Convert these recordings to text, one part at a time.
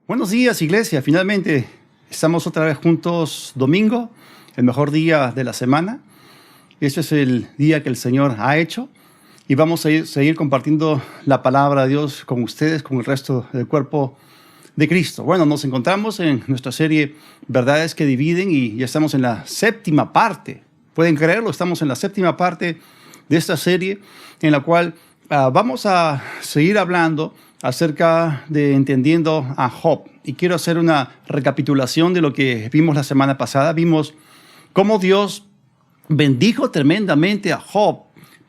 Buenos días, iglesia. Finalmente estamos otra vez juntos domingo, el mejor día de la semana. Este es el día que el Señor ha hecho y vamos a seguir compartiendo la palabra de Dios con ustedes, con el resto del cuerpo de Cristo. Bueno, nos encontramos en nuestra serie Verdades que Dividen y ya estamos en la séptima parte. ¿Pueden creerlo? Estamos en la séptima parte de esta serie en la cual vamos a seguir hablando acerca de entendiendo a Job. Y quiero hacer una recapitulación de lo que vimos la semana pasada. Vimos cómo Dios bendijo tremendamente a Job,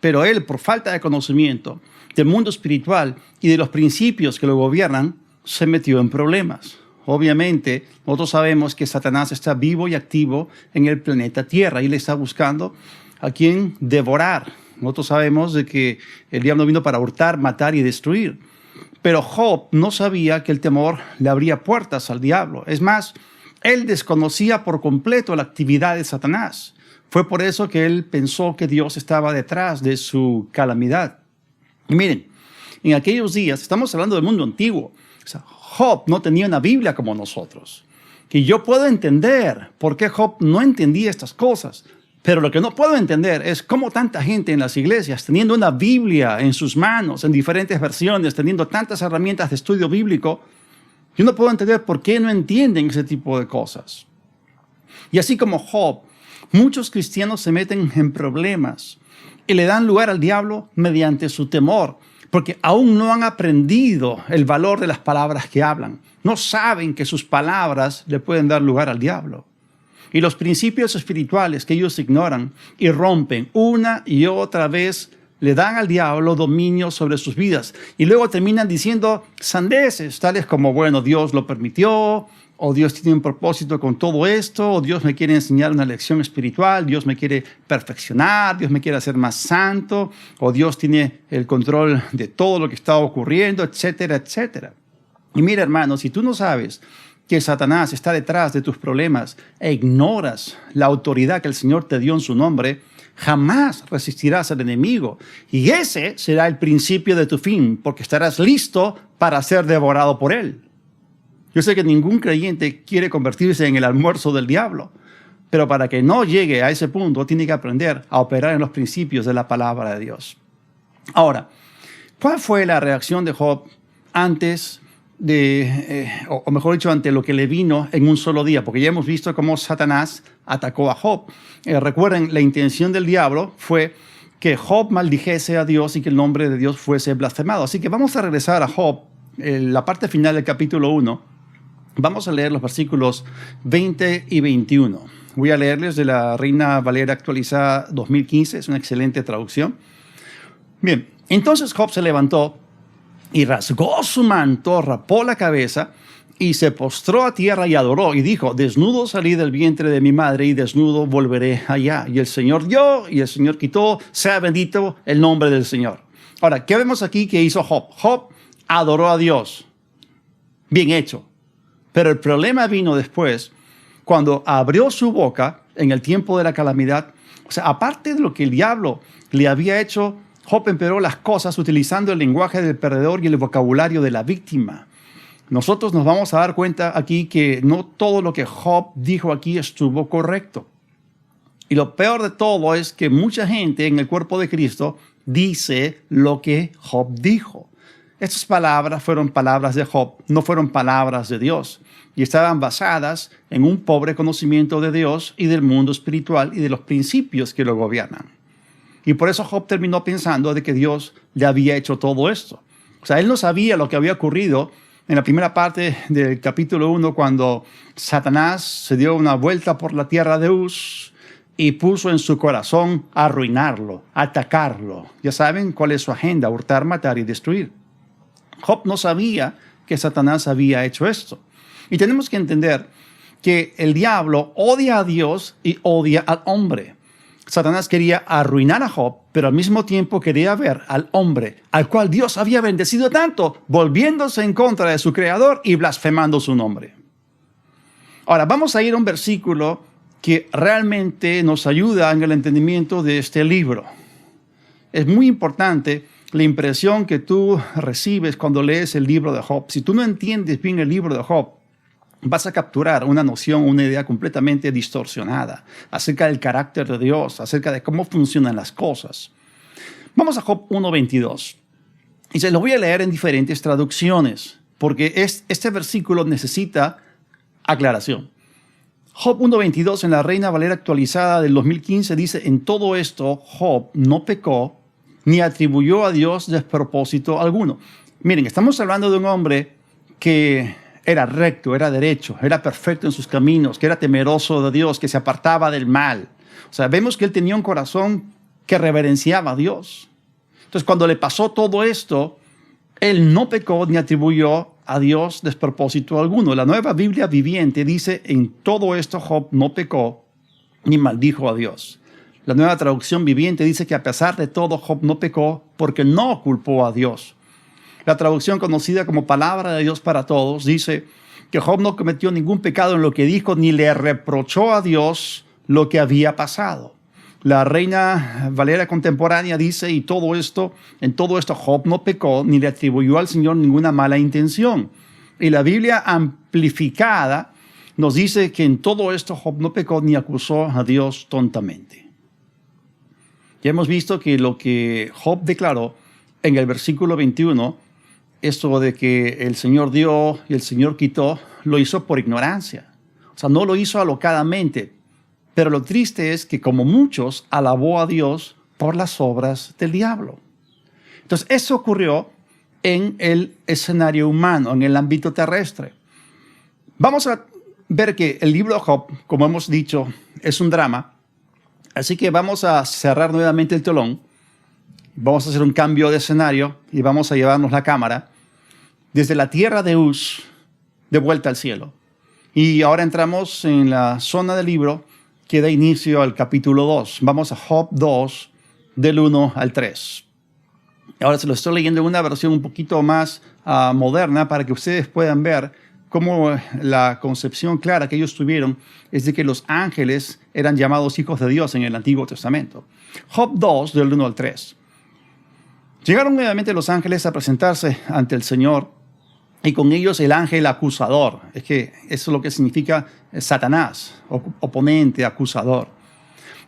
pero él, por falta de conocimiento del mundo espiritual y de los principios que lo gobiernan, se metió en problemas. Obviamente, nosotros sabemos que Satanás está vivo y activo en el planeta Tierra y le está buscando a quien devorar. Nosotros sabemos de que el diablo vino para hurtar, matar y destruir. Pero Job no sabía que el temor le abría puertas al diablo. Es más, él desconocía por completo la actividad de Satanás. Fue por eso que él pensó que Dios estaba detrás de su calamidad. Y miren, en aquellos días, estamos hablando del mundo antiguo, o sea, Job no tenía una Biblia como nosotros. Que yo puedo entender por qué Job no entendía estas cosas. Pero lo que no puedo entender es cómo tanta gente en las iglesias, teniendo una Biblia en sus manos, en diferentes versiones, teniendo tantas herramientas de estudio bíblico, yo no puedo entender por qué no entienden ese tipo de cosas. Y así como Job, muchos cristianos se meten en problemas y le dan lugar al diablo mediante su temor, porque aún no han aprendido el valor de las palabras que hablan. No saben que sus palabras le pueden dar lugar al diablo. Y los principios espirituales que ellos ignoran y rompen una y otra vez le dan al diablo dominio sobre sus vidas. Y luego terminan diciendo sandeces, tales como, bueno, Dios lo permitió, o Dios tiene un propósito con todo esto, o Dios me quiere enseñar una lección espiritual, Dios me quiere perfeccionar, Dios me quiere hacer más santo, o Dios tiene el control de todo lo que está ocurriendo, etcétera, etcétera. Y mira, hermano, si tú no sabes que Satanás está detrás de tus problemas e ignoras la autoridad que el Señor te dio en su nombre, jamás resistirás al enemigo. Y ese será el principio de tu fin, porque estarás listo para ser devorado por él. Yo sé que ningún creyente quiere convertirse en el almuerzo del diablo, pero para que no llegue a ese punto, tiene que aprender a operar en los principios de la palabra de Dios. Ahora, ¿cuál fue la reacción de Job antes o mejor dicho, ante lo que le vino en un solo día? Porque ya hemos visto cómo Satanás atacó a Job. Recuerden, la intención del diablo fue que Job maldijese a Dios y que el nombre de Dios fuese blasfemado. Así que vamos a regresar a Job, la parte final del capítulo 1. Vamos a leer los versículos 20 y 21. Voy a leerles de la Reina Valera actualizada 2015, es una excelente traducción. Bien, entonces Job se levantó y rasgó su manto, rapó la cabeza y se postró a tierra y adoró y dijo: desnudo salí del vientre de mi madre y desnudo volveré allá. Y el Señor dio y el Señor quitó, sea bendito el nombre del Señor. Ahora, ¿qué vemos aquí que hizo Job? Job adoró a Dios. Bien hecho. Pero el problema vino después, cuando abrió su boca en el tiempo de la calamidad. O sea, aparte de lo que el diablo le había hecho, Job empeoró las cosas utilizando el lenguaje del perdedor y el vocabulario de la víctima. Nosotros nos vamos a dar cuenta aquí que no todo lo que Job dijo aquí estuvo correcto. Y lo peor de todo es que mucha gente en el cuerpo de Cristo dice lo que Job dijo. Estas palabras fueron palabras de Job, no fueron palabras de Dios. Y estaban basadas en un pobre conocimiento de Dios y del mundo espiritual y de los principios que lo gobiernan. Y por eso Job terminó pensando de que Dios le había hecho todo esto. O sea, él no sabía lo que había ocurrido en la primera parte del capítulo 1, cuando Satanás se dio una vuelta por la tierra de Uz y puso en su corazón arruinarlo, atacarlo. Ya saben cuál es su agenda: hurtar, matar y destruir. Job no sabía que Satanás había hecho esto. Y tenemos que entender que el diablo odia a Dios y odia al hombre. Satanás quería arruinar a Job, pero al mismo tiempo quería ver al hombre, al cual Dios había bendecido tanto, volviéndose en contra de su creador y blasfemando su nombre. Ahora, vamos a ir a un versículo que realmente nos ayuda en el entendimiento de este libro. Es muy importante la impresión que tú recibes cuando lees el libro de Job. Si tú no entiendes bien el libro de Job, vas a capturar una noción, una idea completamente distorsionada acerca del carácter de Dios, acerca de cómo funcionan las cosas. Vamos a Job 1:22. Y se lo voy a leer en diferentes traducciones, porque este versículo necesita aclaración. Job 1:22 en la Reina Valera actualizada del 2015 dice: en todo esto Job no pecó ni atribuyó a Dios despropósito alguno. Miren, estamos hablando de un hombre que era recto, era derecho, era perfecto en sus caminos, que era temeroso de Dios, que se apartaba del mal. O sea, vemos que él tenía un corazón que reverenciaba a Dios. Entonces, cuando le pasó todo esto, él no pecó ni atribuyó a Dios despropósito alguno. La Nueva Biblia Viviente dice: en todo esto Job no pecó ni maldijo a Dios. La Nueva Traducción Viviente dice que a pesar de todo Job no pecó porque no culpó a Dios. La traducción conocida como Palabra de Dios para Todos dice que Job no cometió ningún pecado en lo que dijo ni le reprochó a Dios lo que había pasado. La Reina Valera contemporánea dice: en todo esto Job no pecó ni le atribuyó al Señor ninguna mala intención. Y la Biblia amplificada nos dice que en todo esto Job no pecó ni acusó a Dios tontamente. Ya hemos visto que lo que Job declaró en el versículo 21, esto de que el Señor dio y el Señor quitó, lo hizo por ignorancia. O sea, no lo hizo alocadamente. Pero lo triste es que, como muchos, alabó a Dios por las obras del diablo. Entonces, eso ocurrió en el escenario humano, en el ámbito terrestre. Vamos a ver que el libro de Job, como hemos dicho, es un drama. Así que vamos a cerrar nuevamente el telón. Vamos a hacer un cambio de escenario y vamos a llevarnos la cámara desde la tierra de Uz de vuelta al cielo. Y ahora entramos en la zona del libro que da inicio al capítulo 2. Vamos a Job 2, del 1 al 3. Ahora se lo estoy leyendo en una versión un poquito más moderna para que ustedes puedan ver cómo la concepción clara que ellos tuvieron es de que los ángeles eran llamados hijos de Dios en el Antiguo Testamento. Job 2, del 1 al 3. Llegaron nuevamente los ángeles a presentarse ante el Señor, y con ellos el ángel acusador. Es que eso es lo que significa Satanás, oponente, acusador.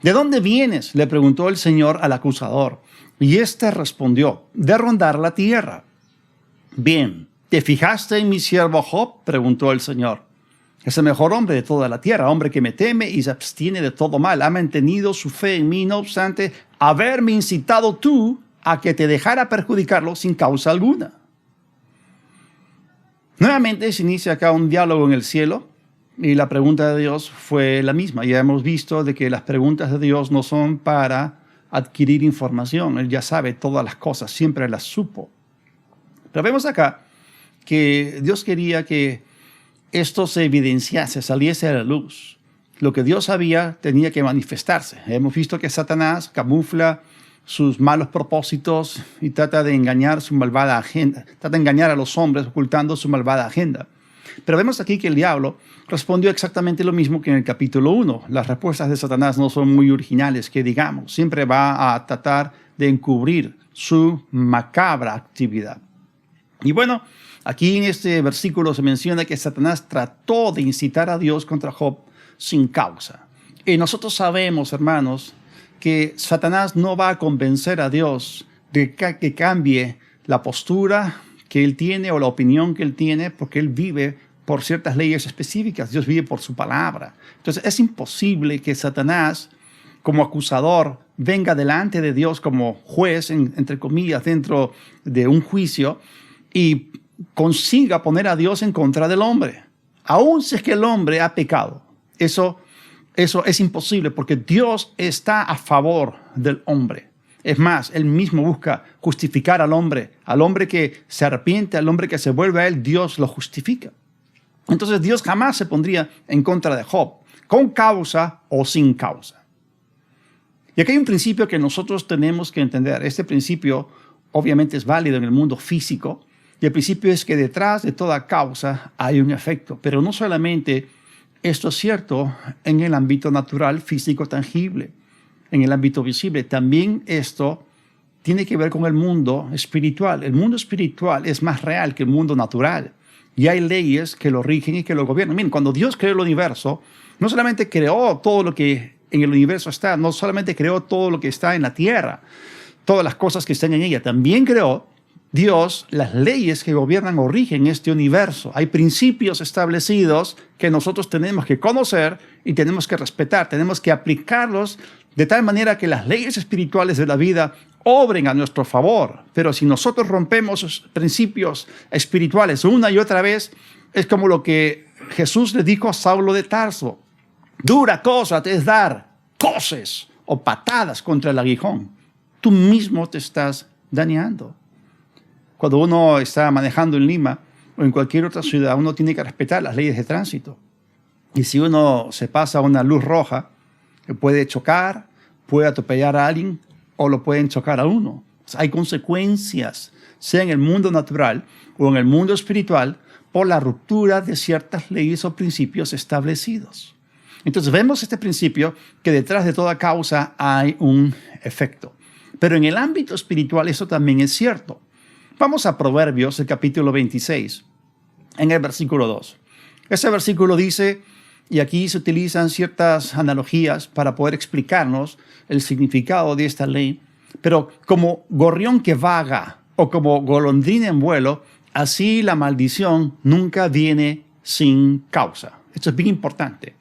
¿De dónde vienes?, le preguntó el Señor al acusador. Y éste respondió: de rondar la tierra. Bien, ¿te fijaste en mi siervo Job?, preguntó el Señor. Es el mejor hombre de toda la tierra, hombre que me teme y se abstiene de todo mal. Ha mantenido su fe en mí, no obstante haberme incitado tú a que te dejara perjudicarlo sin causa alguna. Nuevamente se inicia acá un diálogo en el cielo y la pregunta de Dios fue la misma. Ya hemos visto de que las preguntas de Dios no son para adquirir información. Él ya sabe todas las cosas, siempre las supo. Pero vemos acá que Dios quería que esto se evidenciase, saliese a la luz. Lo que Dios sabía tenía que manifestarse. Hemos visto que Satanás camufla sus malos propósitos y trata de engañar su malvada agenda. Trata de engañar a los hombres ocultando su malvada agenda. Pero vemos aquí que el diablo respondió exactamente lo mismo que en el capítulo 1. Las respuestas de Satanás no son muy originales, que digamos. Siempre va a tratar de encubrir su macabra actividad. Y bueno, aquí en este versículo se menciona que Satanás trató de incitar a Dios contra Job sin causa. Y nosotros sabemos, hermanos, que Satanás no va a convencer a Dios de que cambie la postura que él tiene o la opinión que él tiene, porque él vive por ciertas leyes específicas. Dios vive por su palabra. Entonces es imposible que Satanás, como acusador, venga delante de Dios como juez, entre comillas, dentro de un juicio y consiga poner a Dios en contra del hombre, aun si es que el hombre ha pecado. Eso es imposible, porque Dios está a favor del hombre. Es más, Él mismo busca justificar al hombre que se arrepiente, al hombre que se vuelve a Él, Dios lo justifica. Entonces Dios jamás se pondría en contra de Job, con causa o sin causa. Y aquí hay un principio que nosotros tenemos que entender. Este principio obviamente es válido en el mundo físico, y el principio es que detrás de toda causa hay un efecto, pero no solamente esto es cierto en el ámbito natural, físico, tangible, en el ámbito visible. También esto tiene que ver con el mundo espiritual. El mundo espiritual es más real que el mundo natural. Y hay leyes que lo rigen y que lo gobiernan. Miren, cuando Dios creó el universo, no solamente creó todo lo que en el universo está, no solamente creó todo lo que está en la tierra, todas las cosas que están en ella, también creó Dios las leyes que gobiernan o rigen este universo. Hay principios establecidos que nosotros tenemos que conocer y tenemos que respetar, tenemos que aplicarlos de tal manera que las leyes espirituales de la vida obren a nuestro favor. Pero si nosotros rompemos esos principios espirituales una y otra vez, es como lo que Jesús le dijo a Saulo de Tarso: dura cosa te es dar coces o patadas contra el aguijón. Tú mismo te estás dañando. Cuando uno está manejando en Lima o en cualquier otra ciudad, uno tiene que respetar las leyes de tránsito. Y si uno se pasa una luz roja, puede chocar, puede atropellar a alguien o lo pueden chocar a uno. O sea, hay consecuencias, sea en el mundo natural o en el mundo espiritual, por la ruptura de ciertas leyes o principios establecidos. Entonces vemos este principio que detrás de toda causa hay un efecto. Pero en el ámbito espiritual eso también es cierto. Vamos a Proverbios, el capítulo 26, en el versículo 2. Ese versículo dice, y aquí se utilizan ciertas analogías para poder explicarnos el significado de esta ley, pero como gorrión que vaga o como golondrina en vuelo, así la maldición nunca viene sin causa. Esto es bien importante.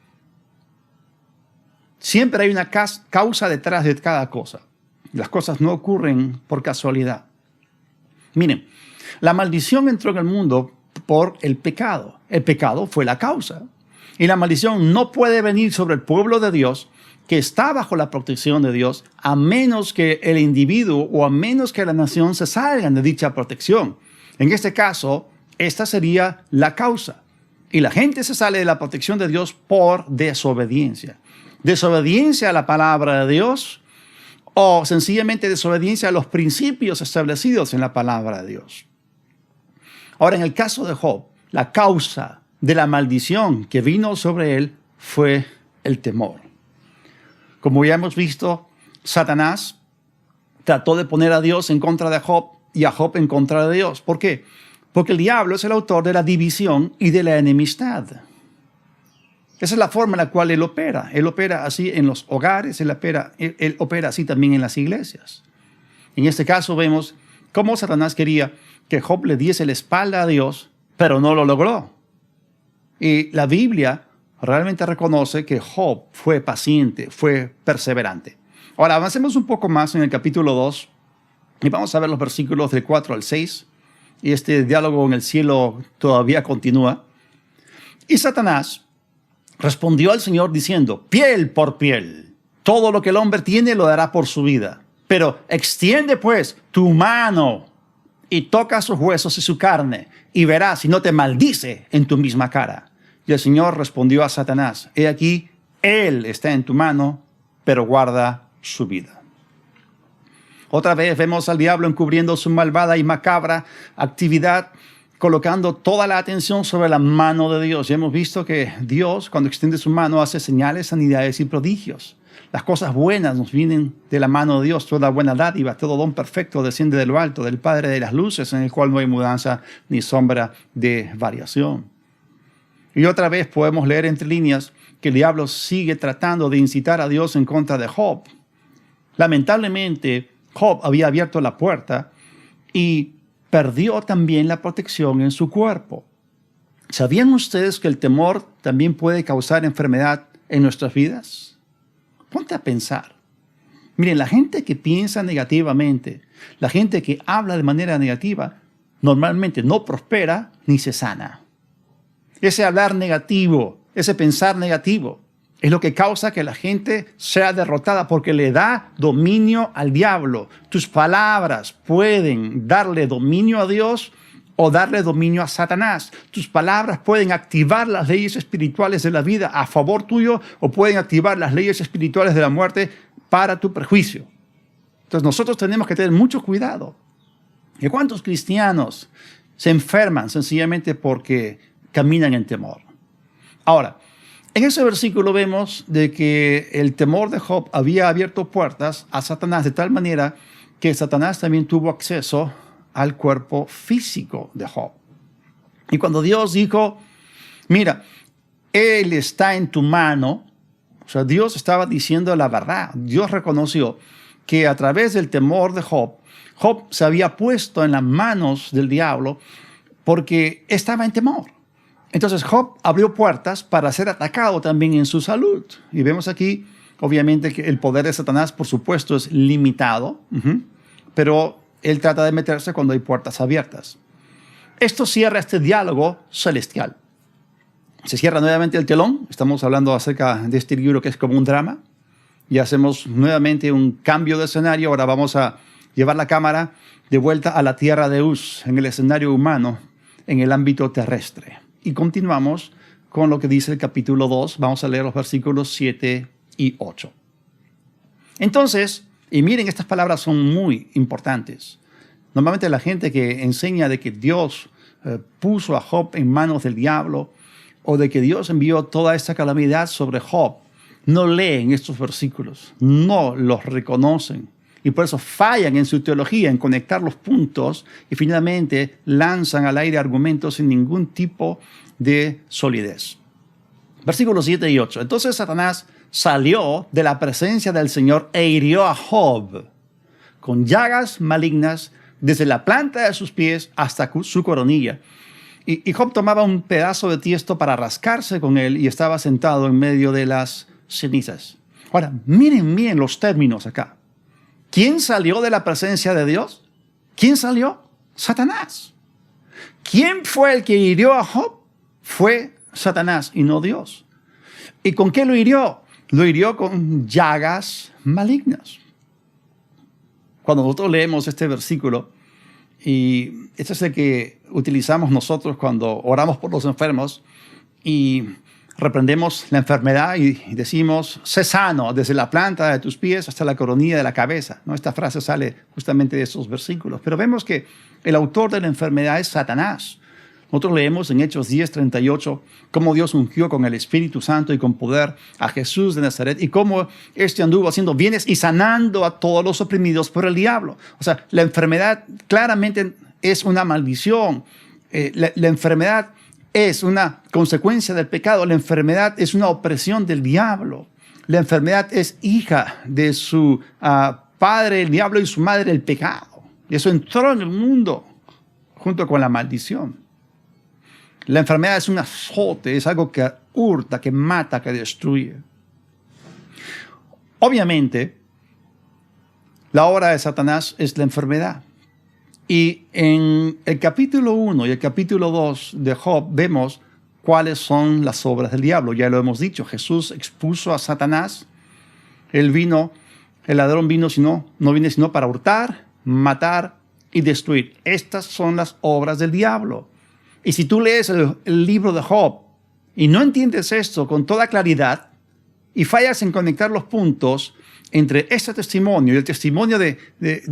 Siempre hay una causa detrás de cada cosa. Las cosas no ocurren por casualidad. Miren, la maldición entró en el mundo por el pecado. El pecado fue la causa. Y la maldición no puede venir sobre el pueblo de Dios que está bajo la protección de Dios, a menos que el individuo o a menos que la nación se salgan de dicha protección. En este caso, esta sería la causa. Y la gente se sale de la protección de Dios por desobediencia. Desobediencia a la palabra de Dios, o sencillamente desobediencia a los principios establecidos en la palabra de Dios. Ahora, en el caso de Job, la causa de la maldición que vino sobre él fue el temor. Como ya hemos visto, Satanás trató de poner a Dios en contra de Job y a Job en contra de Dios. ¿Por qué? Porque el diablo es el autor de la división y de la enemistad. Esa es la forma en la cual él opera. Él opera así en los hogares, él opera así también en las iglesias. En este caso vemos cómo Satanás quería que Job le diese la espalda a Dios, pero no lo logró. Y la Biblia realmente reconoce que Job fue paciente, fue perseverante. Ahora avancemos un poco más en el capítulo 2 y vamos a ver los versículos del 4 al 6. Y este diálogo en el cielo todavía continúa. Y Satanás respondió al Señor diciendo: piel por piel, todo lo que el hombre tiene lo dará por su vida. Pero extiende pues tu mano y toca sus huesos y su carne, y verás si no te maldice en tu misma cara. Y el Señor respondió a Satanás: he aquí, él está en tu mano, pero guarda su vida. Otra vez vemos al diablo encubriendo su malvada y macabra actividad, colocando toda la atención sobre la mano de Dios. Ya hemos visto que Dios, cuando extiende su mano, hace señales, sanidades y prodigios. Las cosas buenas nos vienen de la mano de Dios. Toda buena dádiva, todo don perfecto desciende de lo alto, del Padre de las luces, en el cual no hay mudanza ni sombra de variación. Y otra vez podemos leer entre líneas que el diablo sigue tratando de incitar a Dios en contra de Job. Lamentablemente, Job había abierto la puerta y perdió también la protección en su cuerpo. ¿Sabían ustedes que el temor también puede causar enfermedad en nuestras vidas? Ponte a pensar. Miren, la gente que piensa negativamente, la gente que habla de manera negativa, normalmente no prospera ni se sana. Ese hablar negativo, ese pensar negativo, es lo que causa que la gente sea derrotada porque le da dominio al diablo. Tus palabras pueden darle dominio a Dios o darle dominio a Satanás. Tus palabras pueden activar las leyes espirituales de la vida a favor tuyo o pueden activar las leyes espirituales de la muerte para tu perjuicio. Entonces nosotros tenemos que tener mucho cuidado. ¿Y cuántos cristianos se enferman sencillamente porque caminan en temor? Ahora, en ese versículo vemos de que el temor de Job había abierto puertas a Satanás de tal manera que Satanás también tuvo acceso al cuerpo físico de Job. Y cuando Dios dijo, mira, él está en tu mano, o sea, Dios estaba diciendo la verdad. Dios reconoció que a través del temor de Job, Job se había puesto en las manos del diablo porque estaba en temor. Entonces Job abrió puertas para ser atacado también en su salud. Y vemos aquí, obviamente, que el poder de Satanás, por supuesto, es limitado, pero él trata de meterse cuando hay puertas abiertas. Esto cierra este diálogo celestial. Se cierra nuevamente el telón. Estamos hablando acerca de este libro que es como un drama. Y hacemos nuevamente un cambio de escenario. Ahora vamos a llevar la cámara de vuelta a la tierra de Uz, en el escenario humano, en el ámbito terrestre. Y continuamos con lo que dice el capítulo 2. Vamos a leer los versículos 7 y 8. Entonces, y miren, estas palabras son muy importantes. Normalmente la gente que enseña de que Dios puso a Job en manos del diablo o de que Dios envió toda esta calamidad sobre Job, no leen estos versículos, no los reconocen. Y por eso fallan en su teología, en conectar los puntos y finalmente lanzan al aire argumentos sin ningún tipo de solidez. Versículos 7 y 8. Entonces Satanás salió de la presencia del Señor e hirió a Job con llagas malignas desde la planta de sus pies hasta su coronilla. Y Job tomaba un pedazo de tiesto para rascarse con él y estaba sentado en medio de las cenizas. Ahora, miren bien los términos acá. ¿Quién salió de la presencia de Dios? ¿Quién salió? Satanás. ¿Quién fue el que hirió a Job? Fue Satanás y no Dios. ¿Y con qué lo hirió? Lo hirió con llagas malignas. Cuando nosotros leemos este versículo, y este es el que utilizamos nosotros cuando oramos por los enfermos y reprendemos la enfermedad y decimos, sé sano desde la planta de tus pies hasta la coronilla de la cabeza. ¿No? Esta frase sale justamente de esos versículos. Pero vemos que el autor de la enfermedad es Satanás. Nosotros leemos en Hechos 10:38 cómo Dios ungió con el Espíritu Santo y con poder a Jesús de Nazaret y cómo este anduvo haciendo bienes y sanando a todos los oprimidos por el diablo. O sea, la enfermedad claramente es una maldición. La enfermedad es una consecuencia del pecado. La enfermedad es una opresión del diablo. La enfermedad es hija de su padre, el diablo, y su madre, el pecado. Y eso entró en el mundo junto con la maldición. La enfermedad es un azote, es algo que hurta, que mata, que destruye. Obviamente, la obra de Satanás es la enfermedad. Y en el capítulo 1 y el capítulo 2 de Job vemos cuáles son las obras del diablo. Ya lo hemos dicho, Jesús expuso a Satanás. El ladrón vino no viene sino para hurtar, matar y destruir. Estas son las obras del diablo. Y si tú lees el libro de Job y no entiendes esto con toda claridad y fallas en conectar los puntos entre este testimonio y el testimonio de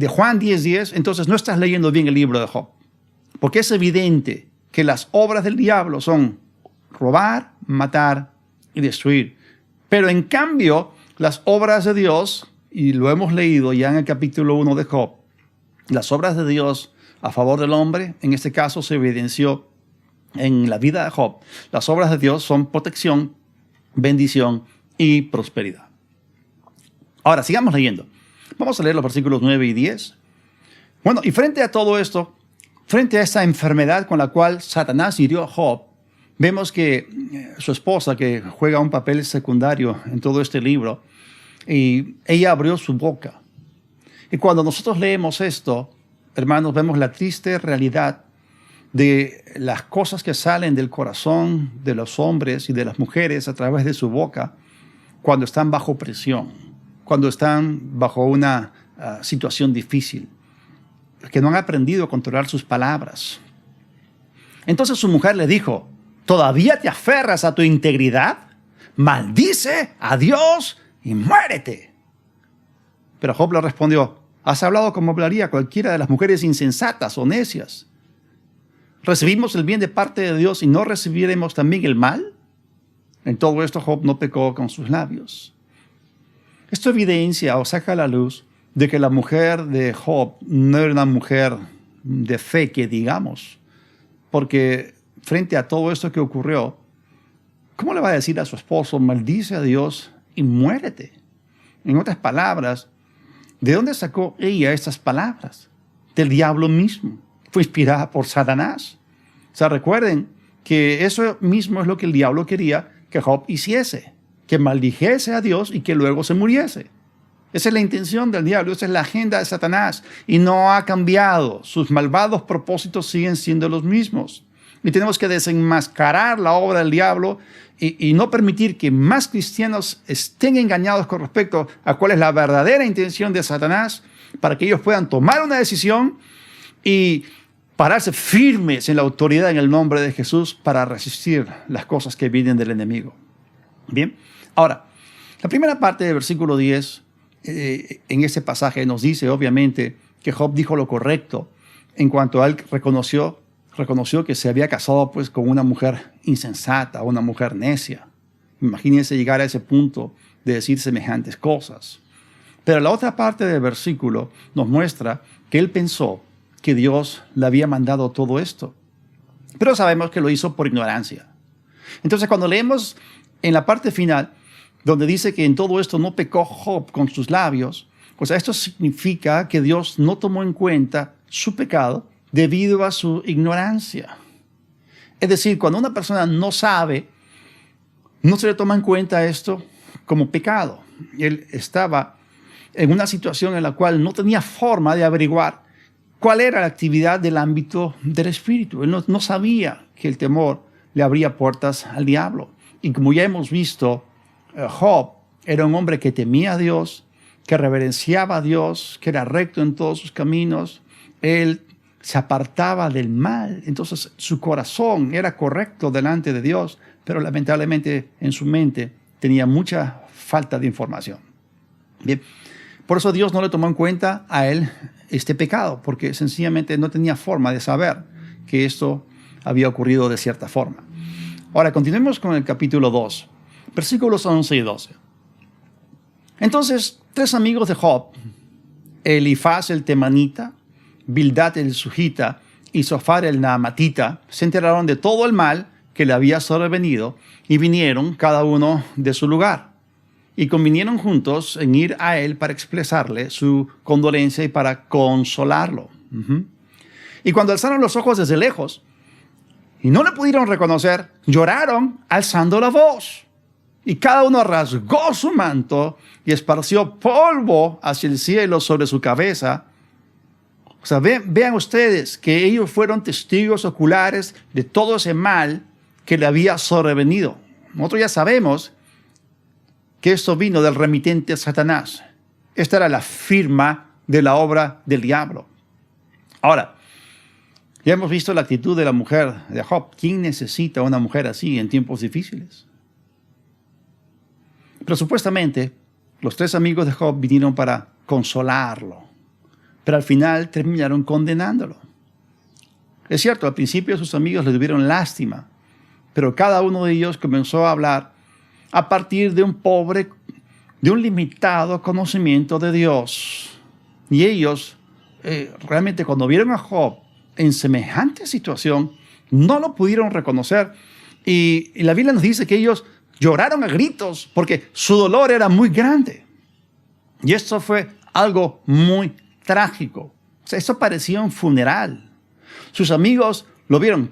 Juan 10:10, entonces no estás leyendo bien el libro de Job. Porque es evidente que las obras del diablo son robar, matar y destruir. Pero en cambio, las obras de Dios, y lo hemos leído ya en el capítulo 1 de Job, las obras de Dios a favor del hombre, en este caso se evidenció en la vida de Job. Las obras de Dios son protección, bendición y prosperidad. Ahora, sigamos leyendo. Vamos a leer los versículos 9 y 10. Bueno, y frente a todo esto, frente a esta enfermedad con la cual Satanás hirió a Job, vemos que su esposa, que juega un papel secundario en todo este libro, y ella abrió su boca. Y cuando nosotros leemos esto, hermanos, vemos la triste realidad de las cosas que salen del corazón de los hombres y de las mujeres a través de su boca cuando están bajo presión, cuando están bajo una situación difícil, que no han aprendido a controlar sus palabras. Entonces su mujer le dijo, ¿todavía te aferras a tu integridad? Maldice a Dios y muérete. Pero Job le respondió, has hablado como hablaría cualquiera de las mujeres insensatas o necias. ¿Recibimos el bien de parte de Dios y no recibiremos también el mal? En todo esto Job no pecó con sus labios. Esto evidencia o saca a la luz de que la mujer de Job no era una mujer de fe, que digamos, porque frente a todo esto que ocurrió, ¿cómo le va a decir a su esposo, maldice a Dios y muérete? En otras palabras, ¿de dónde sacó ella estas palabras? Del diablo mismo. Fue inspirada por Satanás. O sea, recuerden que eso mismo es lo que el diablo quería que Job hiciese, que maldijese a Dios y que luego se muriese. Esa es la intención del diablo, esa es la agenda de Satanás y no ha cambiado. Sus malvados propósitos siguen siendo los mismos. Y tenemos que desenmascarar la obra del diablo y no permitir que más cristianos estén engañados con respecto a cuál es la verdadera intención de Satanás, para que ellos puedan tomar una decisión y pararse firmes en la autoridad en el nombre de Jesús para resistir las cosas que vienen del enemigo. Bien, ahora, la primera parte del versículo 10 en ese pasaje nos dice obviamente que Job dijo lo correcto en cuanto a él reconoció que se había casado pues con una mujer insensata, una mujer necia. Imagínense llegar a ese punto de decir semejantes cosas. Pero la otra parte del versículo nos muestra que él pensó que Dios le había mandado todo esto. Pero sabemos que lo hizo por ignorancia. Entonces cuando leemos en la parte final, donde dice que en todo esto no pecó Job con sus labios, o sea, esto significa que Dios no tomó en cuenta su pecado debido a su ignorancia. Es decir, cuando una persona no sabe, no se le toma en cuenta esto como pecado. Él estaba en una situación en la cual no tenía forma de averiguar cuál era la actividad del ámbito del espíritu. Él no sabía que el temor le abría puertas al diablo. Y como ya hemos visto, Job era un hombre que temía a Dios, que reverenciaba a Dios, que era recto en todos sus caminos. Él se apartaba del mal. Entonces su corazón era correcto delante de Dios, pero lamentablemente en su mente tenía mucha falta de información. Bien, por eso Dios no le tomó en cuenta a él este pecado, porque sencillamente no tenía forma de saber que esto había ocurrido de cierta forma. Ahora, continuemos con el capítulo 2, versículos 11 y 12. Entonces, 3 amigos de Job, Elifaz el temanita, Bildad el sujita y Zofar el naamatita, se enteraron de todo el mal que le había sobrevenido y vinieron cada uno de su lugar. Y convinieron juntos en ir a él para expresarle su condolencia y para consolarlo. Y cuando alzaron los ojos desde lejos y no le pudieron reconocer, lloraron alzando la voz. Y cada uno rasgó su manto y esparció polvo hacia el cielo sobre su cabeza. O sea, vean ustedes que ellos fueron testigos oculares de todo ese mal que le había sobrevenido. Nosotros ya sabemos que esto vino del remitente Satanás. Esta era la firma de la obra del diablo. Ahora, ya hemos visto la actitud de la mujer de Job. ¿Quién necesita una mujer así en tiempos difíciles? Pero supuestamente, los 3 amigos de Job vinieron para consolarlo, pero al final terminaron condenándolo. Es cierto, al principio sus amigos le tuvieron lástima, pero cada uno de ellos comenzó a hablar a partir de un limitado conocimiento de Dios. Y ellos, realmente cuando vieron a Job en semejante situación, no lo pudieron reconocer. Y la Biblia nos dice que ellos lloraron a gritos porque su dolor era muy grande. Y esto fue algo muy trágico. O sea, esto parecía un funeral. Sus amigos lo vieron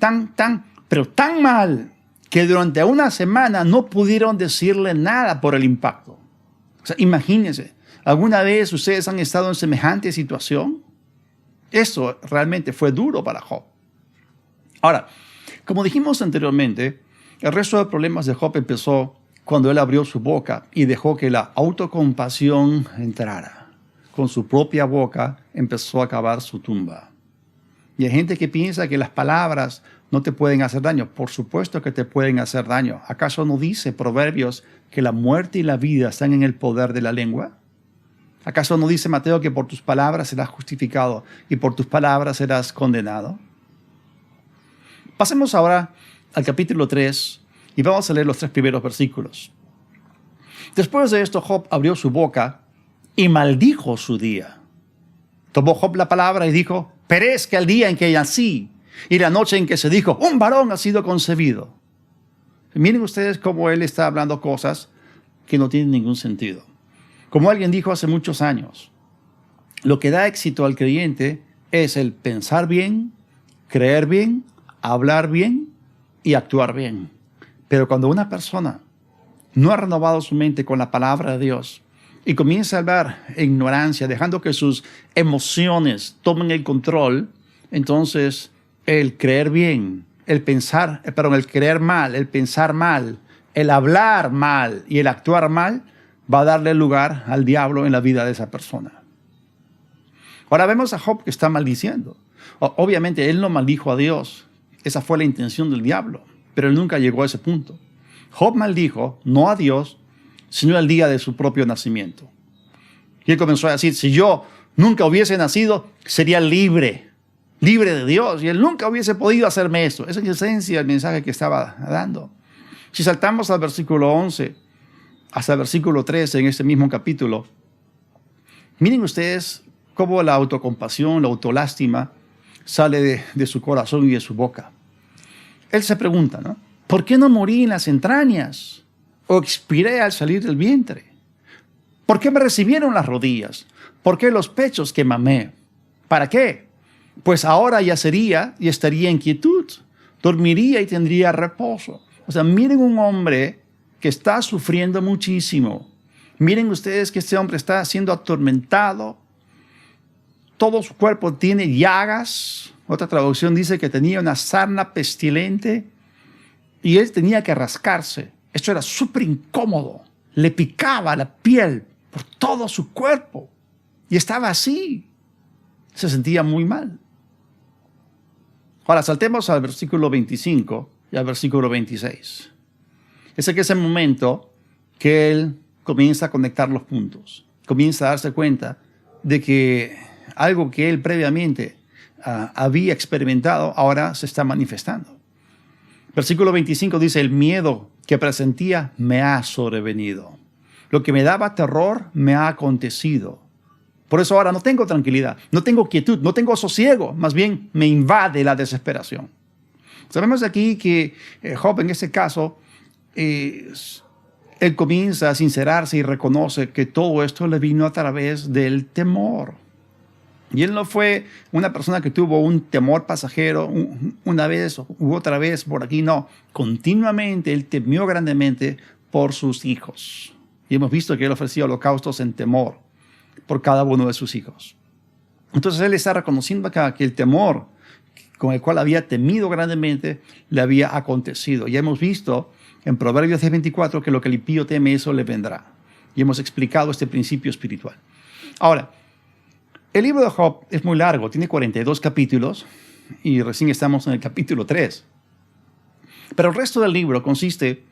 pero tan mal, que durante una semana no pudieron decirle nada por el impacto. O sea, imagínense, ¿alguna vez ustedes han estado en semejante situación? Eso realmente fue duro para Job. Ahora, como dijimos anteriormente, el resto de problemas de Job empezó cuando él abrió su boca y dejó que la autocompasión entrara. Con su propia boca empezó a cavar su tumba. Y hay gente que piensa que las palabras no te pueden hacer daño. Por supuesto que te pueden hacer daño. ¿Acaso no dice Proverbios que la muerte y la vida están en el poder de la lengua? ¿Acaso no dice Mateo que por tus palabras serás justificado y por tus palabras serás condenado? Pasemos ahora al capítulo 3 y vamos a leer los 3 primeros versículos. Después de esto, Job abrió su boca y maldijo su día. Tomó Job la palabra y dijo, perezca el día en que nací y la noche en que se dijo, un varón ha sido concebido. Miren ustedes cómo él está hablando cosas que no tienen ningún sentido. Como alguien dijo hace muchos años, lo que da éxito al creyente es el pensar bien, creer bien, hablar bien y actuar bien. Pero cuando una persona no ha renovado su mente con la palabra de Dios y comienza a hablar en ignorancia, dejando que sus emociones tomen el control, entonces el creer bien, el creer mal, el pensar mal, el hablar mal y el actuar mal va a darle lugar al diablo en la vida de esa persona. Ahora vemos a Job que está maldiciendo. Obviamente él no maldijo a Dios. Esa fue la intención del diablo, pero él nunca llegó a ese punto. Job maldijo no a Dios, sino el día de su propio nacimiento. Y él comenzó a decir, si yo nunca hubiese nacido, sería libre de Dios. Y él nunca hubiese podido hacerme esto. Esa es en esencia el mensaje que estaba dando. Si saltamos al versículo 11 hasta el versículo 13 en este mismo capítulo, miren ustedes cómo la autocompasión, la autolástima sale de su corazón y de su boca. Él se pregunta, ¿no? ¿Por qué no morí en las entrañas o expiré al salir del vientre? ¿Por qué me recibieron las rodillas? ¿Por qué los pechos que mamé? ¿Para qué? Pues ahora yacería y estaría en quietud, dormiría y tendría reposo. O sea, miren un hombre que está sufriendo muchísimo. Miren ustedes que este hombre está siendo atormentado. Todo su cuerpo tiene llagas. Otra traducción dice que tenía una sarna pestilente y él tenía que rascarse. Esto era súper incómodo. Le picaba la piel por todo su cuerpo y estaba así. Se sentía muy mal. Ahora saltemos al versículo 25 y al versículo 26. Es ese momento que él comienza a conectar los puntos. Comienza a darse cuenta de que algo que él previamente había experimentado ahora se está manifestando. Versículo 25 dice, el miedo que presentía me ha sobrevenido. Lo que me daba terror me ha acontecido. Por eso ahora no tengo tranquilidad, no tengo quietud, no tengo sosiego. Más bien me invade la desesperación. Sabemos aquí que Job en este caso, él comienza a sincerarse y reconoce que todo esto le vino a través del temor. Y él no fue una persona que tuvo un temor pasajero una vez u otra vez por aquí, no. Continuamente él temió grandemente por sus hijos. Y hemos visto que él ofrecía holocaustos en temor por cada uno de sus hijos. Entonces él está reconociendo acá que el temor con el cual había temido grandemente le había acontecido. Ya hemos visto en Proverbios 10:24 que lo que el impío teme, eso le vendrá. Y hemos explicado este principio espiritual. Ahora, el libro de Job es muy largo, tiene 42 capítulos y recién estamos en el capítulo 3. Pero el resto del libro consiste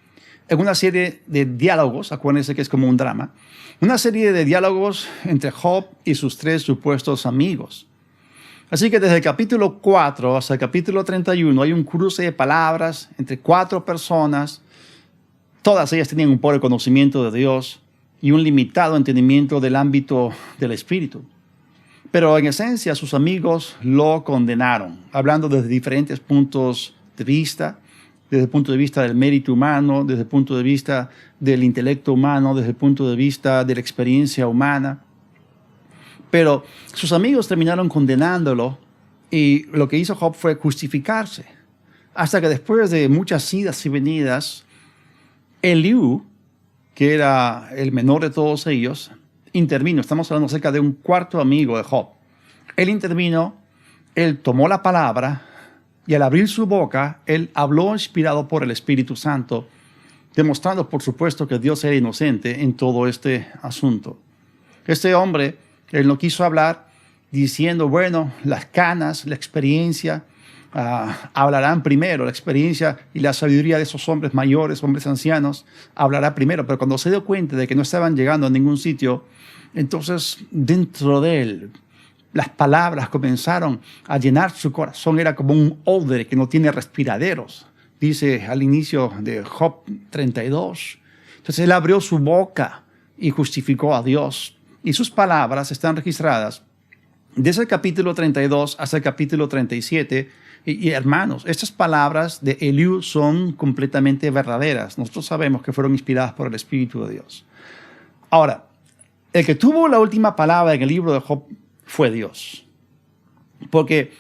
en una serie de diálogos, acuérdense que es como un drama, una serie de diálogos entre Job y sus tres supuestos amigos. Así que desde el capítulo 4 hasta el capítulo 31 hay un cruce de palabras entre 4 personas. Todas ellas tenían un pobre conocimiento de Dios y un limitado entendimiento del ámbito del espíritu. Pero en esencia sus amigos lo condenaron, hablando desde diferentes puntos de vista, desde el punto de vista del mérito humano, desde el punto de vista del intelecto humano, desde el punto de vista de la experiencia humana. Pero sus amigos terminaron condenándolo y lo que hizo Job fue justificarse. Hasta que después de muchas idas y venidas, Eliú, que era el menor de todos ellos, intervino. Estamos hablando acerca de un cuarto amigo de Job. Él intervino, él tomó la palabra y al abrir su boca, él habló inspirado por el Espíritu Santo, demostrando, por supuesto, que Dios era inocente en todo este asunto. Este hombre, él no quiso hablar diciendo, bueno, las canas, la experiencia, hablarán primero. La experiencia y la sabiduría de esos hombres mayores, hombres ancianos, hablará primero. Pero cuando se dio cuenta de que no estaban llegando a ningún sitio, entonces dentro de él las palabras comenzaron a llenar su corazón. Era como un odre que no tiene respiraderos, dice al inicio de Job 32. Entonces él abrió su boca y justificó a Dios. y sus palabras están registradas desde el capítulo 32 hasta el capítulo 37. Y hermanos, estas palabras de Eliú son completamente verdaderas. Nosotros sabemos que fueron inspiradas por el Espíritu de Dios. Ahora, el que tuvo la última palabra en el libro de Job fue Dios. Porque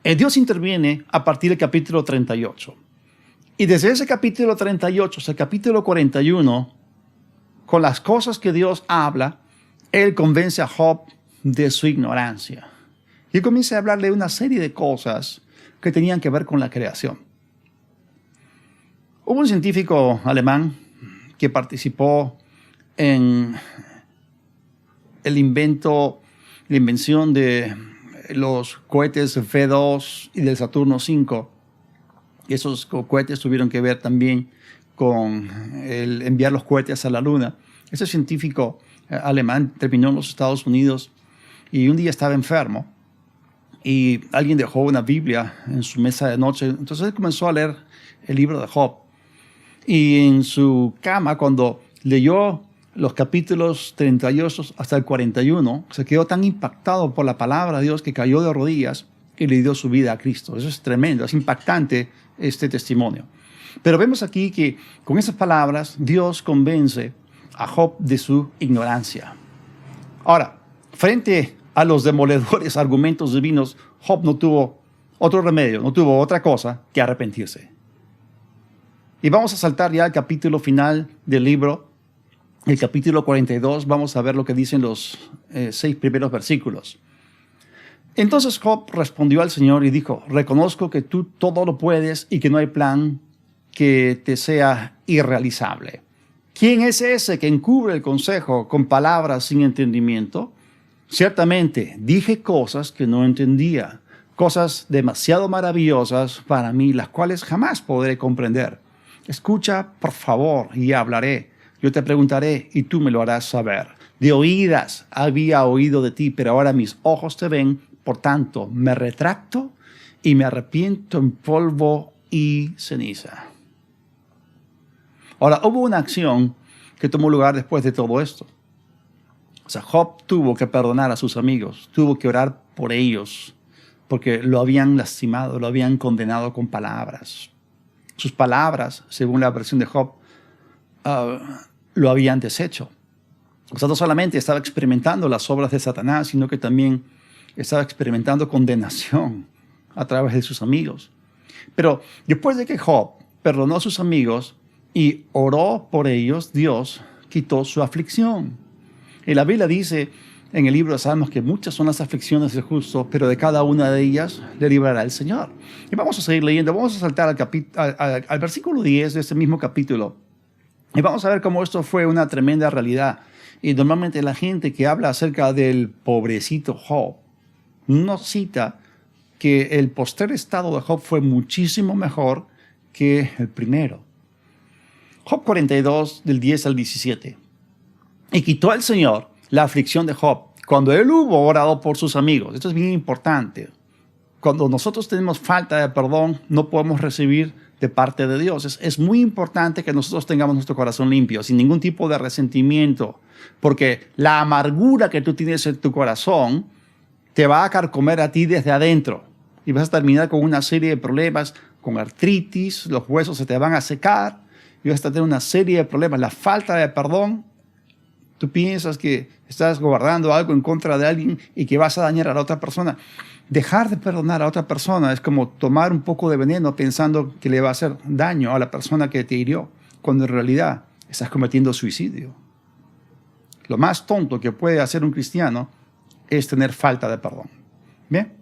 Dios interviene a partir del capítulo 38. Y desde ese capítulo 38 hasta el capítulo 41, con las cosas que Dios habla, Él convence a Job de su ignorancia. Y comienza a hablarle de una serie de cosas que tenían que ver con la creación. Hubo un científico alemán que participó en la invención de los cohetes V2 y del Saturno V. Y esos cohetes tuvieron que ver también con el enviar los cohetes a la Luna. Ese científico alemán terminó en los Estados Unidos y un día estaba enfermo y alguien dejó una Biblia en su mesa de noche. Entonces él comenzó a leer el libro de Job. Y en su cama, cuando leyó los capítulos 38 hasta el 41, se quedó tan impactado por la palabra de Dios que cayó de rodillas y le dio su vida a Cristo. Eso es tremendo, es impactante este testimonio. Pero vemos aquí que con esas palabras Dios convence a Job de su ignorancia. Ahora, frente a los demoledores argumentos divinos, Job no tuvo otro remedio, no tuvo otra cosa que arrepentirse. Y vamos a saltar ya al capítulo final del libro, el capítulo 42. Vamos a ver lo que dicen los 6 primeros versículos. Entonces Job respondió al Señor y dijo: reconozco que tú todo lo puedes y que no hay plan que te sea irrealizable. ¿Quién es ese que encubre el consejo con palabras sin entendimiento? Ciertamente dije cosas que no entendía, cosas demasiado maravillosas para mí, las cuales jamás podré comprender. Escucha, por favor, y hablaré. Yo te preguntaré y tú me lo harás saber. De oídas había oído de ti, pero ahora mis ojos te ven. Por tanto, me retracto y me arrepiento en polvo y ceniza. Ahora, hubo una acción que tomó lugar después de todo esto. O sea, Job tuvo que perdonar a sus amigos, tuvo que orar por ellos, porque lo habían lastimado, lo habían condenado con palabras. Sus palabras, según la versión de Job, lo habían deshecho. O sea, no solamente estaba experimentando las obras de Satanás, sino que también estaba experimentando condenación a través de sus amigos. Pero después de que Job perdonó a sus amigos y oró por ellos, Dios quitó su aflicción. Y la Biblia dice en el libro de Salmos que muchas son las aflicciones del justo, pero de cada una de ellas le librará el Señor. Y vamos a seguir leyendo, vamos a saltar al versículo 10 de este mismo capítulo. Y vamos a ver cómo esto fue una tremenda realidad. Y normalmente la gente que habla acerca del pobrecito Job no cita que el postrer estado de Job fue muchísimo mejor que el primero. Job 42, del 10 al 17. Y quitó al Señor la aflicción de Job cuando él hubo orado por sus amigos. Esto es bien importante. Cuando nosotros tenemos falta de perdón, no podemos recibir de parte de Dios. Es muy importante que nosotros tengamos nuestro corazón limpio, sin ningún tipo de resentimiento, porque la amargura que tú tienes en tu corazón te va a carcomer a ti desde adentro y vas a terminar con una serie de problemas, con artritis, los huesos se te van a secar y vas a tener una serie de problemas. La falta de perdón, tú piensas que estás guardando algo en contra de alguien y que vas a dañar a la otra persona. Dejar de perdonar a otra persona es como tomar un poco de veneno pensando que le va a hacer daño a la persona que te hirió, cuando en realidad estás cometiendo suicidio. Lo más tonto que puede hacer un cristiano es tener falta de perdón. ¿Bien?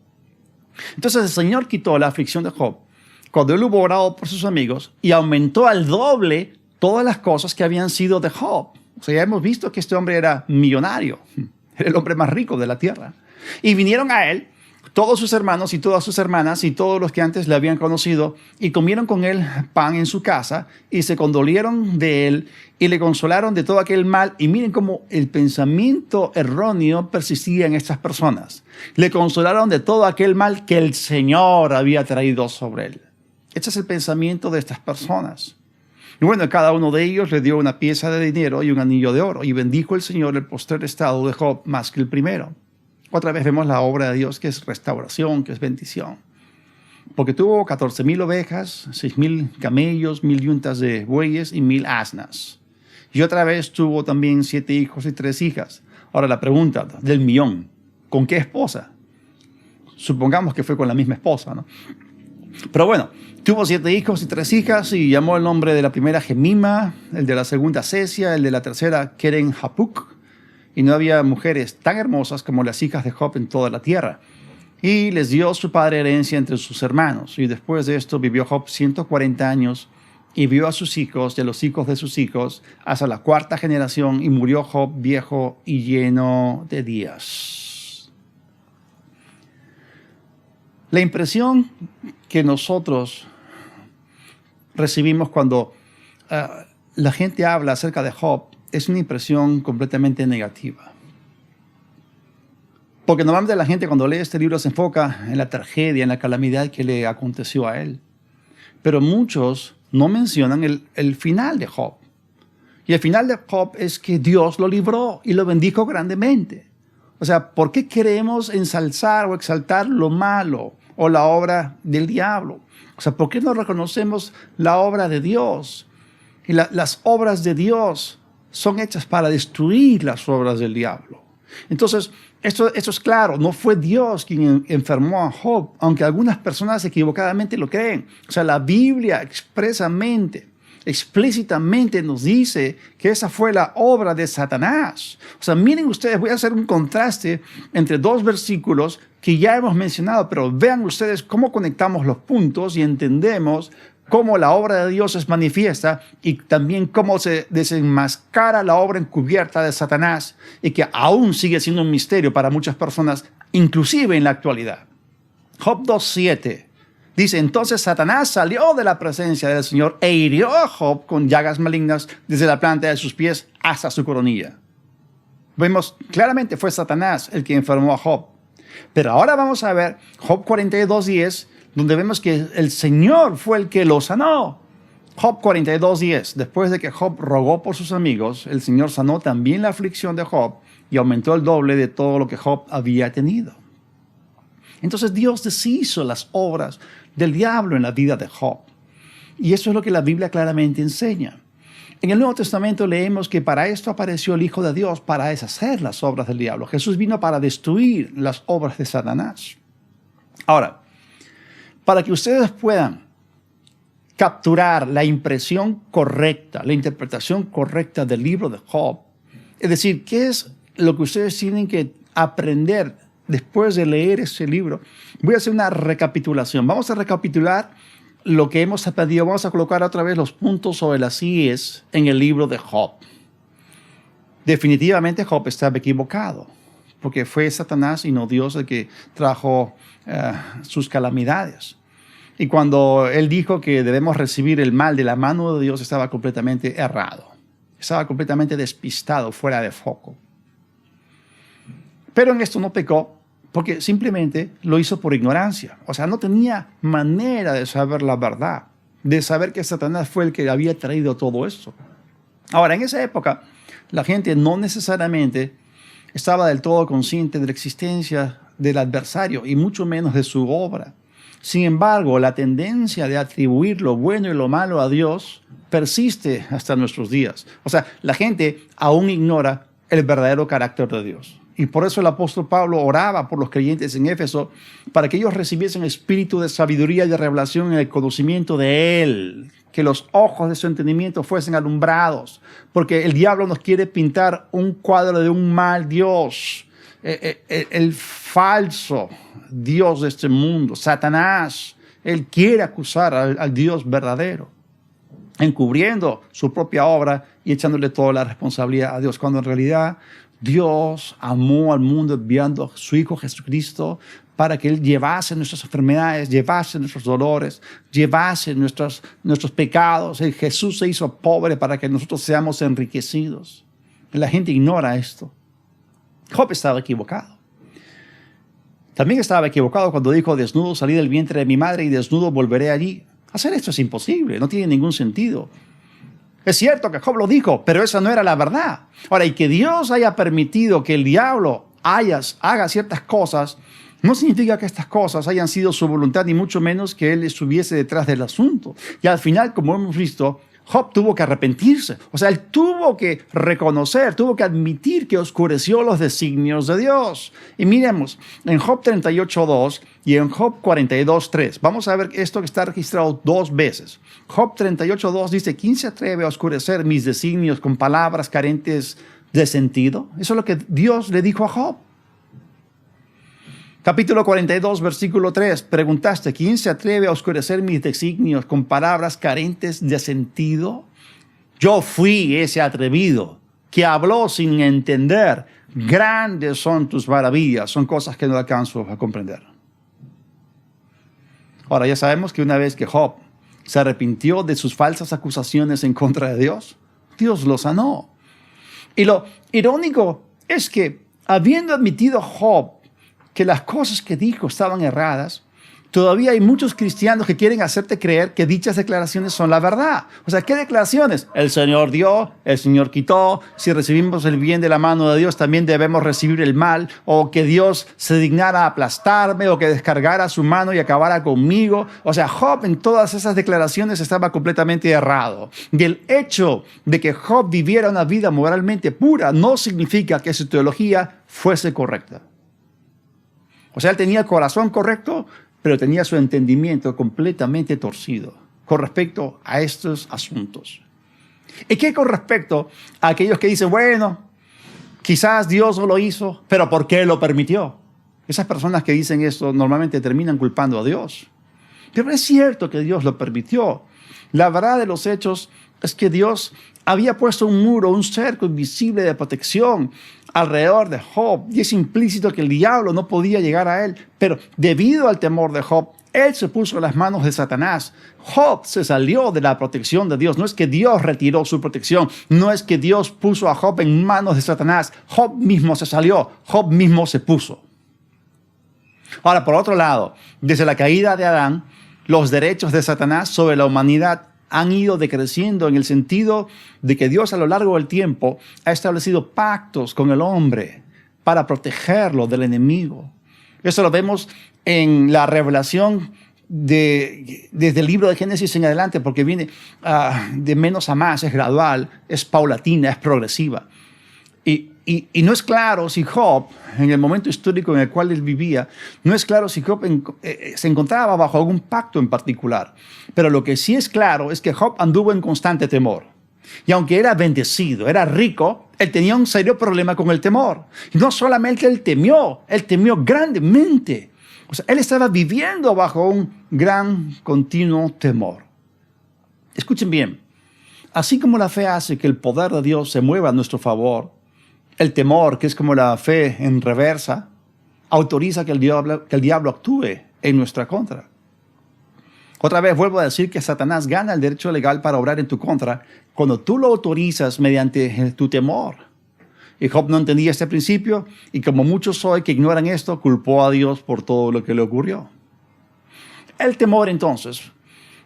Entonces el Señor quitó la aflicción de Job cuando él hubo orado por sus amigos y aumentó al doble todas las cosas que habían sido de Job. O sea, ya hemos visto que este hombre era millonario, era el hombre más rico de la tierra. Y vinieron a él todos sus hermanos y todas sus hermanas y todos los que antes le habían conocido y comieron con él pan en su casa y se condolieron de él y le consolaron de todo aquel mal. Y miren cómo el pensamiento erróneo persistía en estas personas. Le consolaron de todo aquel mal que el Señor había traído sobre él. Este es el pensamiento de estas personas. Y bueno, cada uno de ellos le dio una pieza de dinero y un anillo de oro, y bendijo el Señor el postrer estado de Job más que el primero. Otra vez vemos la obra de Dios, que es restauración, que es bendición. Porque tuvo 14,000 ovejas, 6,000 camellos, 1,000 yuntas de bueyes y 1,000 asnas. Y otra vez tuvo también 7 hijos y 3 hijas. Ahora la pregunta del millón, ¿con qué esposa? Supongamos que fue con la misma esposa, ¿no? Pero bueno, tuvo 7 hijos y 3 hijas y llamó el nombre de la primera Jemima, el de la segunda Cesia, el de la tercera Keren Hapuk. Y no había mujeres tan hermosas como las hijas de Job en toda la tierra. Y les dio su padre herencia entre sus hermanos. Y después de esto vivió Job 140 años y vio a sus hijos y a los hijos de sus hijos hasta la 4ª generación, y murió Job viejo y lleno de días. La impresión que nosotros recibimos cuando la gente habla acerca de Job es una impresión completamente negativa. Porque normalmente la gente cuando lee este libro se enfoca en la tragedia, en la calamidad que le aconteció a él. Pero muchos no mencionan el final de Job. Y el final de Job es que Dios lo libró y lo bendijo grandemente. O sea, ¿por qué queremos ensalzar o exaltar lo malo o la obra del diablo? O sea, ¿por qué no reconocemos la obra de Dios? Y las obras de Dios son hechas para destruir las obras del diablo. Entonces, esto es claro, no fue Dios quien enfermó a Job, aunque algunas personas equivocadamente lo creen. O sea, la Biblia explícitamente nos dice que esa fue la obra de Satanás. O sea, miren ustedes, voy a hacer un contraste entre 2 versículos que ya hemos mencionado, pero vean ustedes cómo conectamos los puntos y entendemos cómo la obra de Dios es manifiesta y también cómo se desenmascara la obra encubierta de Satanás y que aún sigue siendo un misterio para muchas personas, inclusive en la actualidad. Job 2:7 dice: entonces Satanás salió de la presencia del Señor e hirió a Job con llagas malignas desde la planta de sus pies hasta su coronilla. Vemos claramente fue Satanás el que enfermó a Job. Pero ahora vamos a ver Job 42:10, donde vemos que el Señor fue el que lo sanó. Job 42:10. Después de que Job rogó por sus amigos, el Señor sanó también la aflicción de Job y aumentó el doble de todo lo que Job había tenido. Entonces Dios deshizo las obras del diablo en la vida de Job. Y eso es lo que la Biblia claramente enseña. En el Nuevo Testamento leemos que para esto apareció el Hijo de Dios, para deshacer las obras del diablo. Jesús vino para destruir las obras de Satanás. Ahora, para que ustedes puedan capturar la impresión correcta, la interpretación correcta del libro de Job, es decir, ¿qué es lo que ustedes tienen que aprender después de leer ese libro? Voy a hacer una recapitulación. Vamos a recapitular lo que hemos aprendido. Vamos a colocar otra vez los puntos sobre las íes en el libro de Job. Definitivamente Job estaba equivocado, porque fue Satanás y no Dios el que trajo sus calamidades. Y cuando él dijo que debemos recibir el mal de la mano de Dios, estaba completamente errado. Estaba completamente despistado, fuera de foco. Pero en esto no pecó, porque simplemente lo hizo por ignorancia. O sea, no tenía manera de saber la verdad, de saber que Satanás fue el que había traído todo esto. Ahora, en esa época, la gente no necesariamente estaba del todo consciente de la existencia del adversario y mucho menos de su obra. Sin embargo, la tendencia de atribuir lo bueno y lo malo a Dios persiste hasta nuestros días. O sea, la gente aún ignora el verdadero carácter de Dios. Y por eso el apóstol Pablo oraba por los creyentes en Éfeso para que ellos recibiesen espíritu de sabiduría y de revelación en el conocimiento de Él, que los ojos de su entendimiento fuesen alumbrados, porque el diablo nos quiere pintar un cuadro de un mal Dios, el falso Dios de este mundo, Satanás. Él quiere acusar al Dios verdadero, encubriendo su propia obra y echándole toda la responsabilidad a Dios, cuando en realidad Dios amó al mundo enviando a su Hijo Jesucristo para que Él llevase nuestras enfermedades, llevase nuestros dolores, llevase nuestros pecados. Jesús se hizo pobre para que nosotros seamos enriquecidos. La gente ignora esto. Job estaba equivocado. También estaba equivocado cuando dijo: desnudo salí del vientre de mi madre y desnudo volveré allí. Hacer esto es imposible, no tiene ningún sentido. Es cierto que Job lo dijo, pero esa no era la verdad. Ahora, y que Dios haya permitido que el diablo haga ciertas cosas, no significa que estas cosas hayan sido su voluntad, ni mucho menos que él estuviese detrás del asunto. Y al final, como hemos visto, Job tuvo que arrepentirse. O sea, él tuvo que reconocer, tuvo que admitir que oscureció los designios de Dios. Y miremos, en Job 38:2 y en Job 42:3, vamos a ver esto que está registrado 2 veces. Job 38:2 dice: ¿quién se atreve a oscurecer mis designios con palabras carentes de sentido? Eso es lo que Dios le dijo a Job. Capítulo 42, versículo 3, preguntaste: ¿quién se atreve a oscurecer mis designios con palabras carentes de sentido? Yo fui ese atrevido que habló sin entender. Grandes son tus maravillas, son cosas que no alcanzo a comprender. Ahora, ya sabemos que una vez que Job se arrepintió de sus falsas acusaciones en contra de Dios, Dios lo sanó. Y lo irónico es que, habiendo admitido Job que las cosas que dijo estaban erradas, todavía hay muchos cristianos que quieren hacerte creer que dichas declaraciones son la verdad. O sea, ¿qué declaraciones? El Señor dio, el Señor quitó. Si recibimos el bien de la mano de Dios, también debemos recibir el mal. O que Dios se dignara a aplastarme, o que descargara su mano y acabara conmigo. O sea, Job en todas esas declaraciones estaba completamente errado. Y el hecho de que Job viviera una vida moralmente pura no significa que su teología fuese correcta. O sea, él tenía el corazón correcto, pero tenía su entendimiento completamente torcido con respecto a estos asuntos. ¿Y qué con respecto a aquellos que dicen: bueno, quizás Dios no lo hizo, pero ¿por qué lo permitió? Esas personas que dicen esto normalmente terminan culpando a Dios. Pero es cierto que Dios lo permitió. La verdad de los hechos es que Dios había puesto un muro, un cerco invisible de protección alrededor de Job. Y es implícito que el diablo no podía llegar a él. Pero debido al temor de Job, él se puso en las manos de Satanás. Job se salió de la protección de Dios. No es que Dios retiró su protección. No es que Dios puso a Job en manos de Satanás. Job mismo se salió. Job mismo se puso. Ahora, por otro lado, desde la caída de Adán, los derechos de Satanás sobre la humanidad han ido decreciendo en el sentido de que Dios a lo largo del tiempo ha establecido pactos con el hombre para protegerlo del enemigo. Eso lo vemos en la revelación desde el libro de Génesis en adelante, porque viene de menos a más, es gradual, es paulatina, es progresiva. Y no es claro si Job, en el momento histórico en el cual él vivía, no es claro si Job se encontraba bajo algún pacto en particular. Pero lo que sí es claro es que Job anduvo en constante temor. Y aunque era bendecido, era rico, él tenía un serio problema con el temor. Y no solamente él temió grandemente. O sea, él estaba viviendo bajo un gran, continuo temor. Escuchen bien, así como la fe hace que el poder de Dios se mueva a nuestro favor, el temor, que es como la fe en reversa, autoriza que el diablo actúe en nuestra contra. Otra vez vuelvo a decir que Satanás gana el derecho legal para obrar en tu contra cuando tú lo autorizas mediante tu temor. Y Job no entendía este principio y, como muchos hoy que ignoran esto, culpó a Dios por todo lo que le ocurrió. El temor entonces,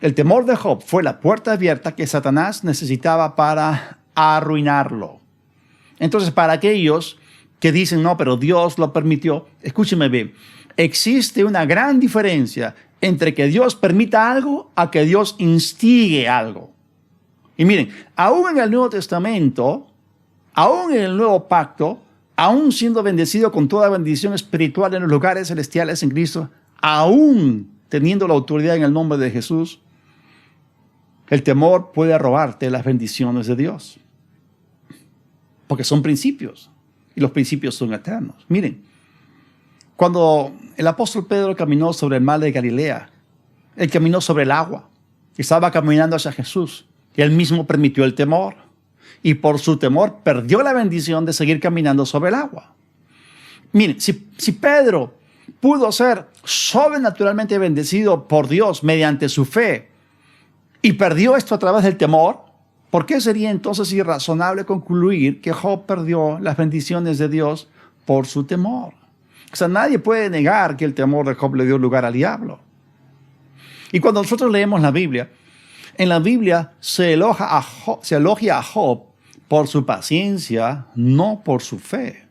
el temor de Job fue la puerta abierta que Satanás necesitaba para arruinarlo. Entonces, para aquellos que dicen: no, pero Dios lo permitió, escúcheme bien, existe una gran diferencia entre que Dios permita algo a que Dios instigue algo. Y miren, aún en el Nuevo Testamento, aún en el Nuevo Pacto, aún siendo bendecido con toda bendición espiritual en los lugares celestiales en Cristo, aún teniendo la autoridad en el nombre de Jesús, el temor puede robarte las bendiciones de Dios. Porque son principios, y los principios son eternos. Miren, cuando el apóstol Pedro caminó sobre el mar de Galilea, él caminó sobre el agua, estaba caminando hacia Jesús, y él mismo permitió el temor, y por su temor perdió la bendición de seguir caminando sobre el agua. Miren, si Pedro pudo ser sobrenaturalmente bendecido por Dios mediante su fe, y perdió esto a través del temor, ¿por qué sería entonces irrazonable concluir que Job perdió las bendiciones de Dios por su temor? O sea, nadie puede negar que el temor de Job le dio lugar al diablo. Y cuando nosotros leemos la Biblia, En la Biblia se elogia a Job por su paciencia, no por su fe.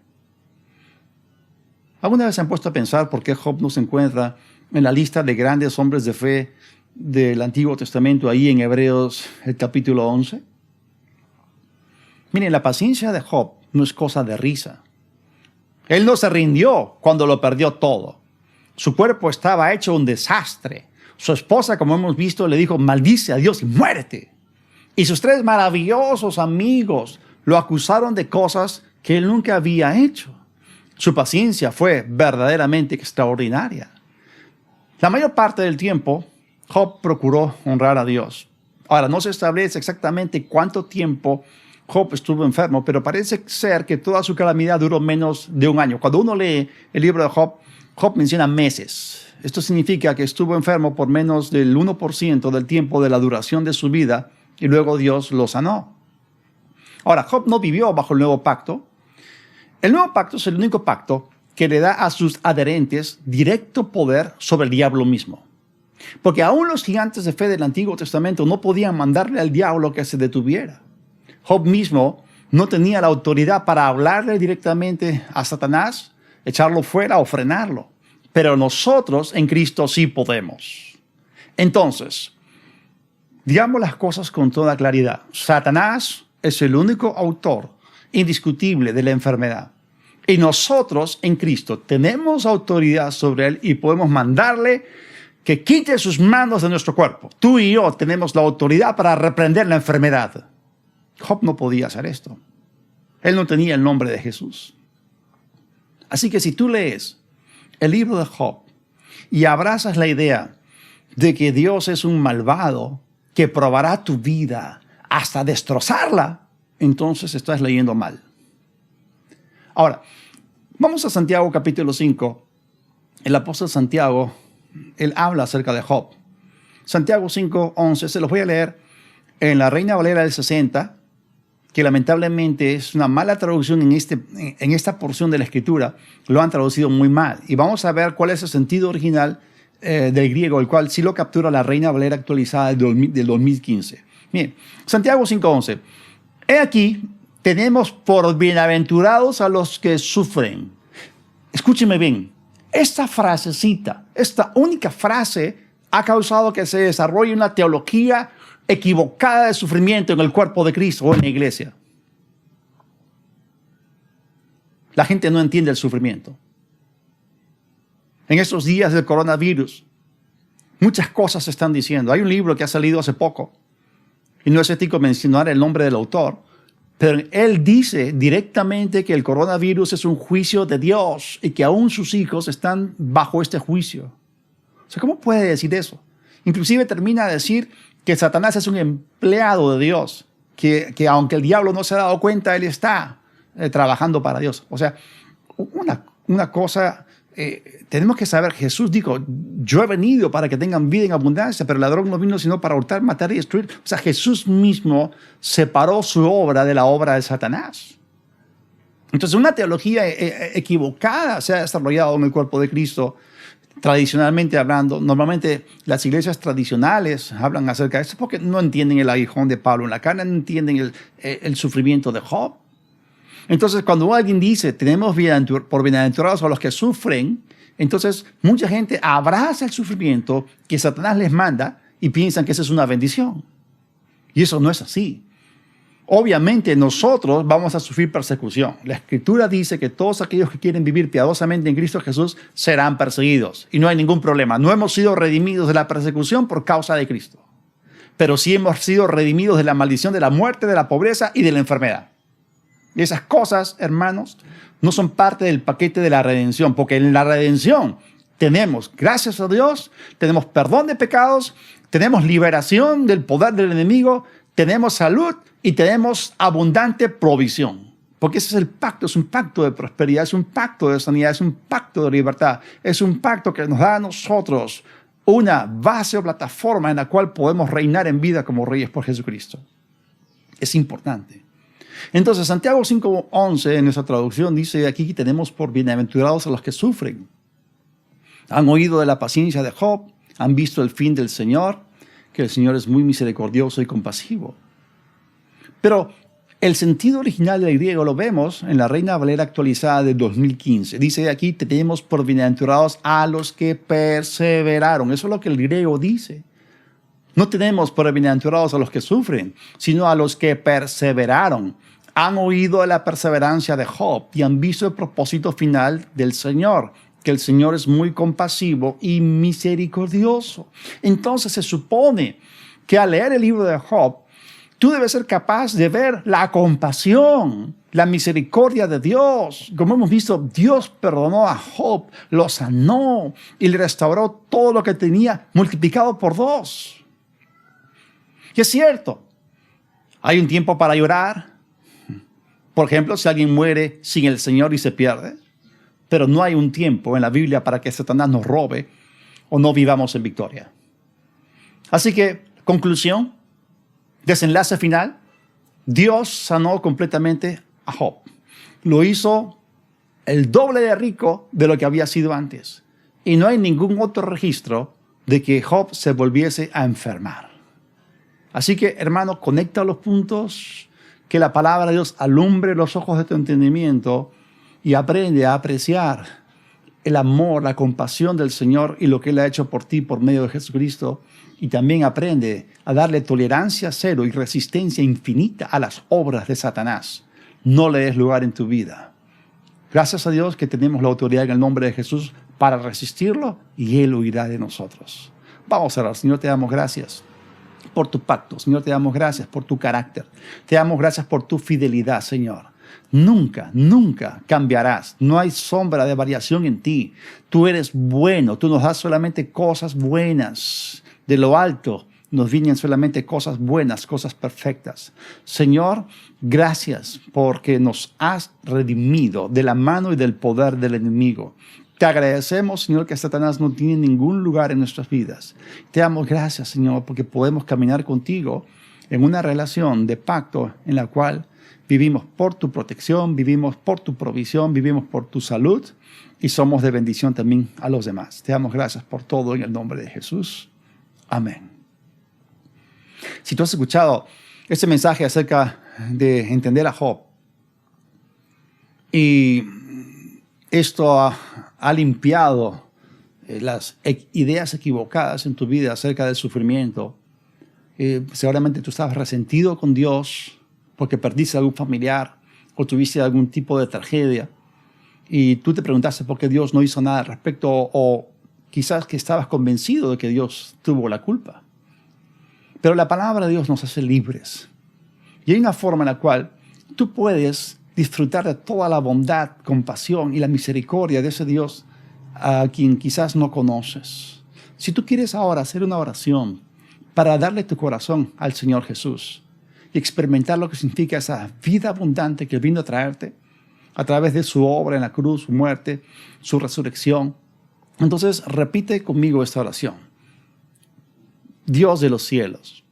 ¿Alguna vez se han puesto a pensar por qué Job no se encuentra en la lista de grandes hombres de fe del Antiguo Testamento, ahí en Hebreos, el capítulo 11? Miren, la paciencia de Job no es cosa de risa. Él no se rindió cuando lo perdió todo. Su cuerpo estaba hecho un desastre. Su esposa, como hemos visto, le dijo, maldice a Dios y muérete. Y sus 3 maravillosos amigos lo acusaron de cosas que él nunca había hecho. Su paciencia fue verdaderamente extraordinaria. La mayor parte del tiempo, Job procuró honrar a Dios. Ahora, no se establece exactamente cuánto tiempo Job estuvo enfermo, pero parece ser que toda su calamidad duró menos de un año. Cuando uno lee el libro de Job, Job menciona meses. Esto significa que estuvo enfermo por menos del 1% del tiempo de la duración de su vida y luego Dios lo sanó. Ahora, Job no vivió bajo el nuevo pacto. El nuevo pacto es el único pacto que le da a sus adherentes directo poder sobre el diablo mismo. Porque aún los gigantes de fe del Antiguo Testamento no podían mandarle al diablo que se detuviera. Job mismo no tenía la autoridad para hablarle directamente a Satanás, echarlo fuera o frenarlo. Pero nosotros en Cristo sí podemos. Entonces, digamos las cosas con toda claridad. Satanás es el único autor indiscutible de la enfermedad. Y nosotros en Cristo tenemos autoridad sobre él y podemos mandarle que quite sus manos de nuestro cuerpo. Tú y yo tenemos la autoridad para reprender la enfermedad. Job no podía hacer esto. Él no tenía el nombre de Jesús. Así que si tú lees el libro de Job y abrazas la idea de que Dios es un malvado que probará tu vida hasta destrozarla, entonces estás leyendo mal. Ahora, vamos a Santiago capítulo 5. El apóstol Santiago, él habla acerca de Job. Santiago 5:11, se los voy a leer en la Reina Valera del 60, que lamentablemente es una mala traducción en esta porción de la Escritura. Lo han traducido muy mal. Y vamos a ver cuál es el sentido original del griego, el cual sí lo captura la Reina Valera actualizada del 2015. Miren, Santiago 5:11. He aquí, tenemos por bienaventurados a los que sufren. Escúcheme bien. Esta frasecita, esta única frase, ha causado que se desarrolle una teología equivocada de sufrimiento en el cuerpo de Cristo o en la iglesia. La gente no entiende el sufrimiento. En estos días del coronavirus, muchas cosas se están diciendo. Hay un libro que ha salido hace poco, y no es ético mencionar el nombre del autor, pero él dice directamente que el coronavirus es un juicio de Dios y que aún sus hijos están bajo este juicio. O sea, ¿cómo puede decir eso? Inclusive termina de decir que Satanás es un empleado de Dios, que aunque el diablo no se ha dado cuenta, él está trabajando para Dios. O sea, una cosa, tenemos que saber, Jesús dijo, yo he venido para que tengan vida en abundancia, pero el ladrón no vino sino para hurtar, matar y destruir. O sea, Jesús mismo separó su obra de la obra de Satanás. Entonces, una teología equivocada se ha desarrollado en el cuerpo de Cristo. Tradicionalmente hablando, normalmente las iglesias tradicionales hablan acerca de esto porque no entienden el aguijón de Pablo en la carne, no entienden el sufrimiento de Job. Entonces, cuando alguien dice, tenemos por bienaventurados a los que sufren, entonces mucha gente abraza el sufrimiento que Satanás les manda y piensan que esa es una bendición. Y eso no es así. Obviamente nosotros vamos a sufrir persecución. La Escritura dice que todos aquellos que quieren vivir piadosamente en Cristo Jesús serán perseguidos. Y no hay ningún problema. No hemos sido redimidos de la persecución por causa de Cristo. Pero sí hemos sido redimidos de la maldición, de la muerte, de la pobreza y de la enfermedad. Y esas cosas, hermanos, no son parte del paquete de la redención. Porque en la redención tenemos, gracias a Dios, tenemos perdón de pecados, tenemos liberación del poder del enemigo, tenemos salud y tenemos abundante provisión. Porque ese es el pacto, es un pacto de prosperidad, es un pacto de sanidad, es un pacto de libertad. Es un pacto que nos da a nosotros una base o plataforma en la cual podemos reinar en vida como reyes por Jesucristo. Es importante. Entonces, Santiago 5:11 en nuestra traducción dice, aquí tenemos por bienaventurados a los que sufren. Han oído de la paciencia de Job, han visto el fin del Señor, que el Señor es muy misericordioso y compasivo. Pero el sentido original del griego lo vemos en la Reina Valera actualizada de 2015. Dice aquí, tenemos por bienaventurados a los que perseveraron. Eso es lo que el griego dice. No tenemos por bienaventurados a los que sufren, sino a los que perseveraron. Han oído de la perseverancia de Job y han visto el propósito final del Señor, que el Señor es muy compasivo y misericordioso. Entonces se supone que al leer el libro de Job, tú debes ser capaz de ver la compasión, la misericordia de Dios. Como hemos visto, Dios perdonó a Job, lo sanó y le restauró todo lo que tenía multiplicado por 2. Y es cierto, hay un tiempo para llorar. Por ejemplo, si alguien muere sin el Señor y se pierde. Pero no hay un tiempo en la Biblia para que Satanás nos robe o no vivamos en victoria. Así que, conclusión, desenlace final, Dios sanó completamente a Job. Lo hizo el doble de rico de lo que había sido antes. Y no hay ningún otro registro de que Job se volviese a enfermar. Así que, hermano, conecta los puntos, que la palabra de Dios alumbre los ojos de tu entendimiento y aprende a apreciar el amor, la compasión del Señor y lo que Él ha hecho por ti por medio de Jesucristo. Y también aprende a darle tolerancia cero y resistencia infinita a las obras de Satanás. No le des lugar en tu vida. Gracias a Dios que tenemos la autoridad en el nombre de Jesús para resistirlo y Él huirá de nosotros. Vamos a orar. Señor, te damos gracias por tu pacto. Señor, te damos gracias por tu carácter. Te damos gracias por tu fidelidad, Señor. Nunca, nunca cambiarás. No hay sombra de variación en ti. Tú eres bueno. Tú nos das solamente cosas buenas. De lo alto nos vienen solamente cosas buenas, cosas perfectas. Señor, gracias porque nos has redimido de la mano y del poder del enemigo. Te agradecemos, Señor, que Satanás no tiene ningún lugar en nuestras vidas. Te damos gracias, Señor, porque podemos caminar contigo en una relación de pacto en la cual vivimos por tu protección, vivimos por tu provisión, vivimos por tu salud y somos de bendición también a los demás. Te damos gracias por todo en el nombre de Jesús. Amén. Si tú has escuchado este mensaje acerca de entender a Job y esto ha limpiado las ideas equivocadas en tu vida acerca del sufrimiento, seguramente tú estabas resentido con Dios porque perdiste a algún familiar o tuviste algún tipo de tragedia y tú te preguntaste por qué Dios no hizo nada al respecto o quizás que estabas convencido de que Dios tuvo la culpa. Pero la palabra de Dios nos hace libres. Y hay una forma en la cual tú puedes disfrutar de toda la bondad, compasión y la misericordia de ese Dios a quien quizás no conoces. Si tú quieres ahora hacer una oración para darle tu corazón al Señor Jesús y experimentar lo que significa esa vida abundante que Él vino a traerte a través de su obra en la cruz, su muerte, su resurrección, entonces repite conmigo esta oración. Dios de los cielos,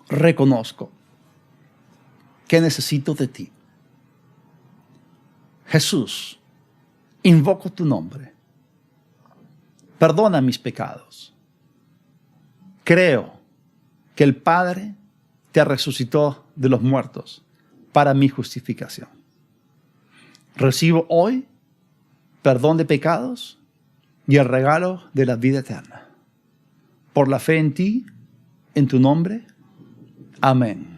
reconozco que necesito de ti. Jesús, invoco tu nombre. Perdona mis pecados. Creo que el Padre te resucitó de los muertos para mi justificación. Recibo hoy perdón de pecados y el regalo de la vida eterna. Por la fe en ti, en tu nombre. Amén.